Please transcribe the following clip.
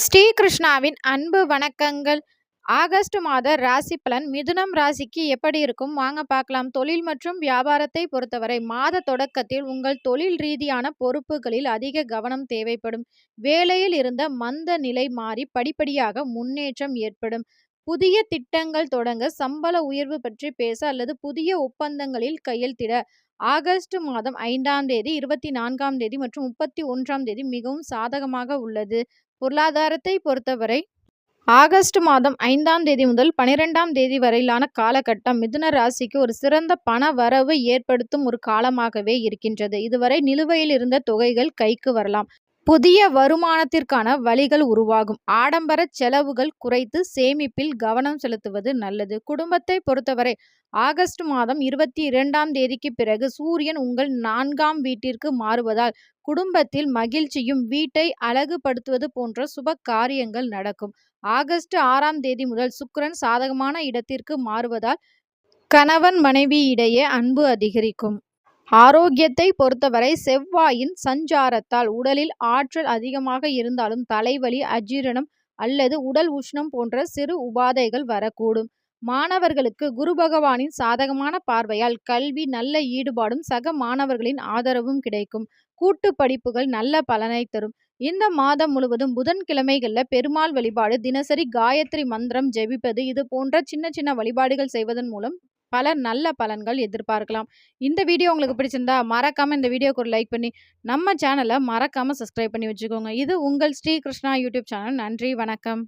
ஸ்ரீ கிருஷ்ணாவின் அன்பு வணக்கங்கள். ஆகஸ்ட் மாத ராசி பலன் மிதுனம் ராசிக்கு எப்படி இருக்கும் வாங்க பார்க்கலாம். தொழில் மற்றும் வியாபாரத்தை பொறுத்தவரை மாத தொடக்கத்தில் உங்கள் தொழில் ரீதியான பொறுப்புகளில் அதிக கவனம் தேவைப்படும். வேலையில் இருந்த மந்த நிலை மாறி படிப்படியாக முன்னேற்றம் ஏற்படும். புதிய திட்டங்கள் தொடங்க, சம்பள உயர்வு பற்றி பேச அல்லது புதிய ஒப்பந்தங்களில் கையெழுத்திட ஆகஸ்ட் மாதம் 5ஆம் தேதி, 24ஆம் தேதி மற்றும் 31ஆம் தேதி மிகவும் சாதகமாக உள்ளது. பொருளாதாரத்தை பொறுத்தவரை ஆகஸ்ட் மாதம் 5ஆம் தேதி முதல் 12ஆம் தேதி வரையிலான காலகட்டம் மிதுன ராசிக்கு ஒரு சிறந்த பண வரவு ஏற்படுத்தும் ஒரு காலமாகவே இருக்கின்றது. இதுவரை நிலுவையில் இருந்த தொகைகள் கைக்கு வரலாம். புதிய வருமானத்திற்கான வழிகள் உருவாகும். ஆடம்பர செலவுகள் குறைத்து சேமிப்பில் கவனம் செலுத்துவது நல்லது. குடும்பத்தை பொறுத்தவரை ஆகஸ்ட் மாதம் 22ஆம் தேதிக்கு பிறகு சூரியன் உங்கள் 4ஆம் வீட்டிற்கு மாறுவதால் குடும்பத்தில் மகிழ்ச்சியும் வீட்டை அழகுபடுத்துவது போன்ற சுப காரியங்கள் நடக்கும். ஆகஸ்ட் 6ஆம் தேதி முதல் சுக்கிரன் சாதகமான இடத்திற்கு மாறுவதால் கணவன் மனைவி இடையே அன்பு அதிகரிக்கும். ஆரோக்கியத்தை பொறுத்தவரை செவ்வாயின் சஞ்சாரத்தால் உடலில் ஆற்றல் அதிகமாக இருந்தாலும் தலைவலி, அஜீரணம் அல்லது உடல் உஷ்ணம் போன்ற சிறு உபாதைகள் வரக்கூடும். மாணவர்களுக்கு குரு பகவானின் சாதகமான பார்வையால் கல்வி நல்ல ஈடுபாடும் சக மாணவர்களின் ஆதரவும் கிடைக்கும். கூட்டு படிப்புகள் நல்ல பலனை தரும். இந்த மாதம் முழுவதும் புதன்கிழமைகள்ல பெருமாள் வழிபாடு, தினசரி காயத்ரி மந்திரம் ஜெபிப்பது, இது போன்ற சின்ன சின்ன வழிபாடுகள் செய்வதன் மூலம் பல நல்ல பலன்கள் எதிர்பார்க்கலாம். இந்த வீடியோ உங்களுக்கு பிடிச்சிருந்தா மறக்காம இந்த வீடியோக்கு ஒரு லைக் பண்ணி நம்ம சேனலை மறக்காம சப்ஸ்கிரைப் பண்ணி வச்சுக்கோங்க. இது உங்கள் ஸ்ரீ கிருஷ்ணா யூடியூப் சேனல். நன்றி, வணக்கம்.